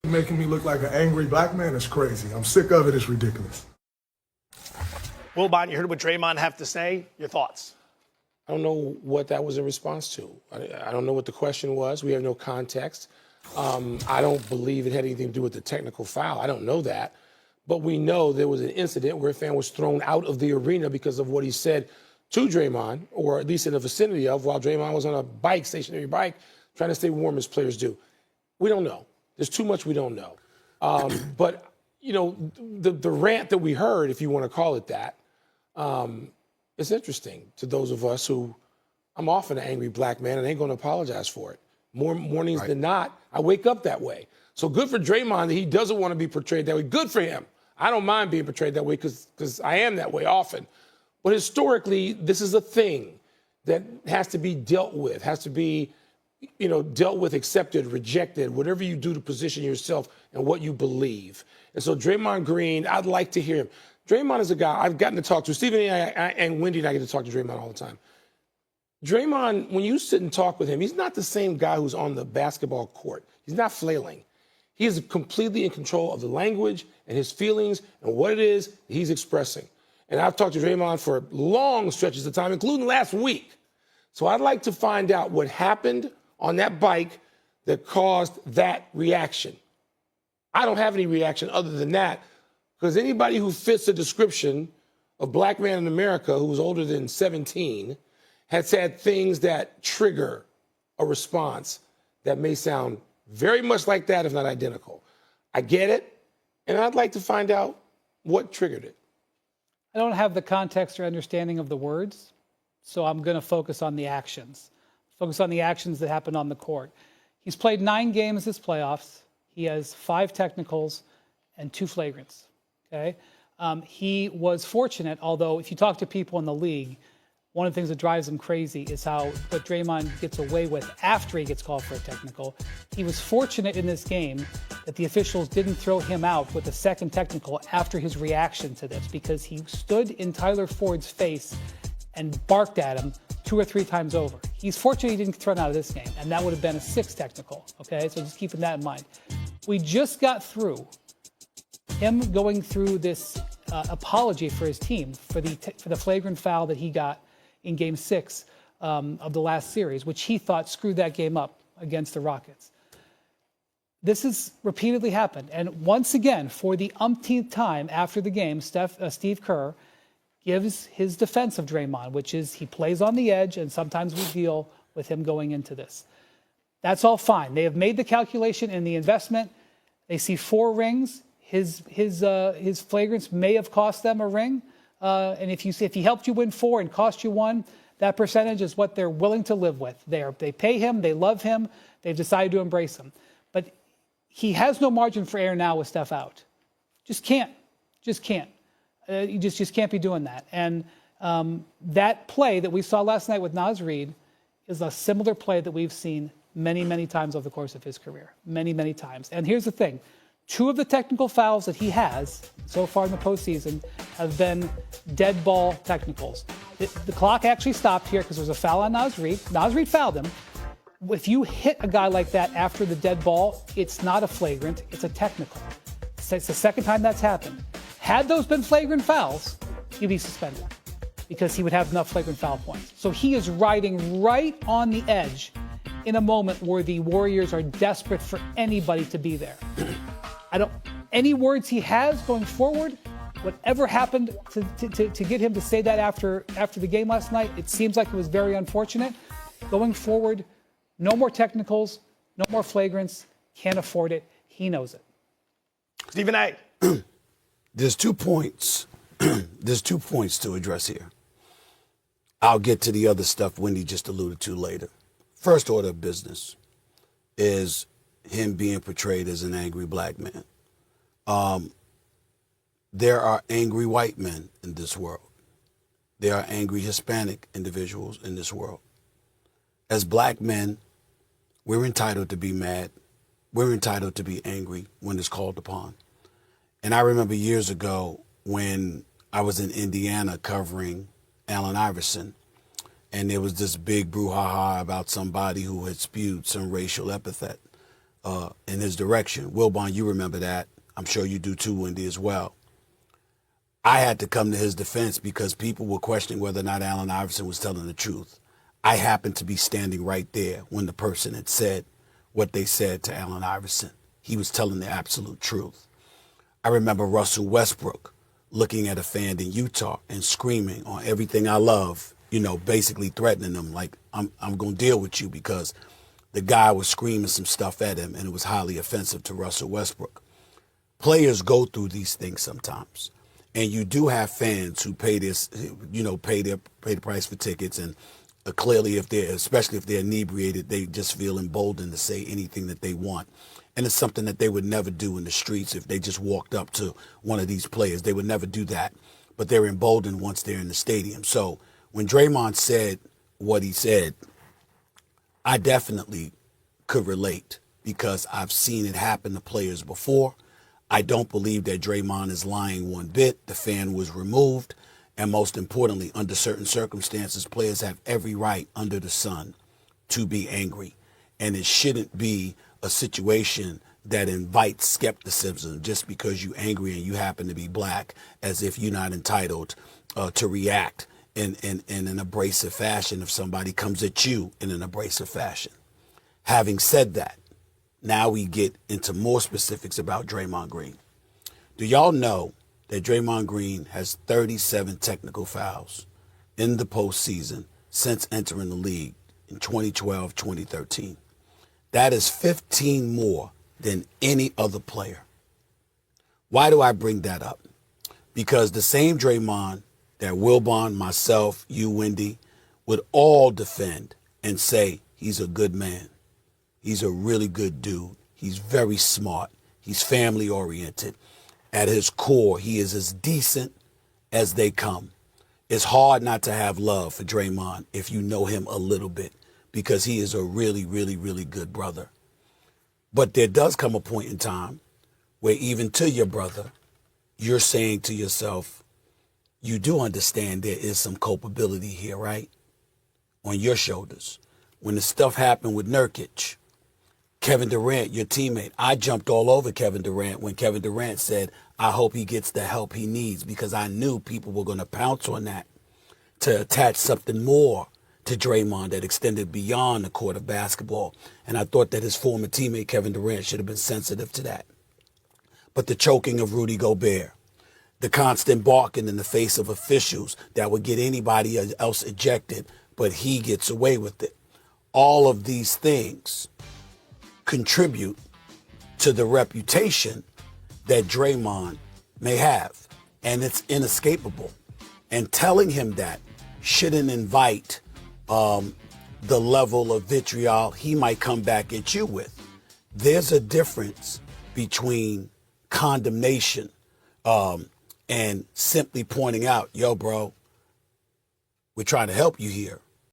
Making me look like an angry black man is crazy. I'm sick of it. It's ridiculous. Wilbon, you heard what Draymond have to say. Your thoughts? I don't know what that was in response to. I don't know what the question was. We have no context. I don't believe it had anything to do with the technical foul. I don't know that. But we know there was an incident where a fan was thrown out of the arena because of what he said to Draymond, or at least in the vicinity of, while Draymond was on a bike, stationary bike, trying to stay warm as players do. We don't know. There's too much we don't know. But, you know, the rant that we heard, if you want to call it that, it's interesting to those of us who, I'm often an angry black man and ain't going to apologize for it. More mornings than not, I wake up that way. So good for Draymond that he doesn't want to be portrayed that way. Good for him. I don't mind being portrayed that way because I am that way often. But historically, this is a thing that has to be dealt with, has to be, you know, dealt with, accepted, rejected, whatever you do to position yourself and what you believe. And so Draymond Green, I'd like to hear him. Draymond is a guy I've gotten to talk to. Stephen and Wendy and I get to talk to Draymond all the time. Draymond, when you sit and talk with him, he's not the same guy who's on the basketball court. He's not flailing. He is completely in control of the language and his feelings and what it is he's expressing. And I've talked to Draymond for long stretches of time, including last week. So I'd like to find out what happened on that bike that caused that reaction. I don't have any reaction other than that, because anybody who fits the description of black man in America who was older than 17 has had things that trigger a response that may sound very much like that, if not identical. I get it, and I'd like to find out what triggered it. I don't have the context or understanding of the words, so I'm going to focus on the actions. Focus on the actions that happened on the court. He's played 9 games this playoffs. He has 5 technicals and 2 flagrants. Okay, he was fortunate, although if you talk to people in the league, one of the things that drives them crazy is how what Draymond gets away with after he gets called for a technical. He was fortunate in this game that the officials didn't throw him out with a second technical after his reaction to this, because he stood in Tyler Ford's face and barked at him 2 or 3 times over. He's fortunate he didn't get thrown out of this game, and that would have been a 6th technical. Okay, so just keeping that in mind. We just got through him going through this apology for his team for the flagrant foul that he got in Game 6 of the last series, which he thought screwed that game up against the Rockets. This has repeatedly happened. And once again, for the umpteenth time after the game, Steve Kerr gives his defense of Draymond, which is he plays on the edge, and sometimes we deal with him going into this. That's all fine. They have made the calculation in the investment. They see 4 rings. His flagrants may have cost them a ring. And if he helped you win 4 and cost you 1, that percentage is what they're willing to live with. They pay him, they love him, they've decided to embrace him. But he has no margin for error now with Steph out. Just can't. You just can't be doing that. And that play that we saw last night with Naz Reid is a similar play that we've seen many, many times over the course of his career. Many, many times. And here's the thing. 2 of the technical fouls that he has so far in the postseason have been dead ball technicals. The clock actually stopped here because there was a foul on Naz Reid. Naz Reid fouled him. If you hit a guy like that after the dead ball, it's not a flagrant, it's a technical. It's the second time that's happened. Had those been flagrant fouls, he'd be suspended because he would have enough flagrant foul points. So he is riding right on the edge in a moment where the Warriors are desperate for anybody to be there. Any words he has going forward, whatever happened to get him to say that after the game last night, it seems like it was very unfortunate. Going forward, no more technicals, no more flagrants, can't afford it. He knows it. Stephen A. There's 2 points. There's 2 points to address here. I'll get to the other stuff Wendy just alluded to later. First order of business is him being portrayed as an angry black man. There are angry white men in this world. There are angry Hispanic individuals in this world. As black men, we're entitled to be mad. We're entitled to be angry when it's called upon. And I remember years ago when I was in Indiana covering Allen Iverson, and there was this big brouhaha about somebody who had spewed some racial epithet in his direction. Wilbon, you remember that. I'm sure you do too, Wendy, as well. I had to come to his defense because people were questioning whether or not Allen Iverson was telling the truth. I happened to be standing right there when the person had said what they said to Allen Iverson. He was telling the absolute truth. I remember Russell Westbrook looking at a fan in Utah and screaming on everything I love, basically threatening them like, I'm going to deal with you, because the guy was screaming some stuff at him and it was highly offensive to Russell Westbrook. Players go through these things sometimes. And you do have fans who pay this, pay the price for tickets, and clearly, especially if they're inebriated, they just feel emboldened to say anything that they want. And it's something that they would never do in the streets if they just walked up to one of these players. They would never do that. But they're emboldened once they're in the stadium. So when Draymond said what he said, I definitely could relate because I've seen it happen to players before. I don't believe that Draymond is lying one bit. The fan was removed. And most importantly, under certain circumstances, players have every right under the sun to be angry. And it shouldn't be a situation that invites skepticism just because you're angry and you happen to be black, as if you're not entitled to react in an abrasive fashion if somebody comes at you in an abrasive fashion. Having said that, now we get into more specifics about Draymond Green. Do y'all know that Draymond Green has 37 technical fouls in the postseason since entering the league in 2012, 2013? That is 15 more than any other player. Why do I bring that up? Because the same Draymond that Wilbon, myself, you, Wendy, would all defend and say he's a good man. He's a really good dude. He's very smart. He's family oriented. At his core, he is as decent as they come. It's hard not to have love for Draymond if you know him a little bit, because he is a really, really, really good brother. But there does come a point in time where even to your brother, you're saying to yourself, you do understand there is some culpability here, right? On your shoulders. When the stuff happened with Nurkic, Kevin Durant, your teammate, I jumped all over Kevin Durant when Kevin Durant said, I hope he gets the help he needs, because I knew people were going to pounce on that to attach something more to Draymond that extended beyond the court of basketball. And I thought that his former teammate, Kevin Durant, should have been sensitive to that. But the choking of Rudy Gobert, the constant barking in the face of officials that would get anybody else ejected, but he gets away with it. All of these things contribute to the reputation that Draymond may have. And it's inescapable. And telling him that shouldn't invite the level of vitriol he might come back at you with. There's a difference between condemnation and simply pointing out, yo, bro, we're trying to help you here.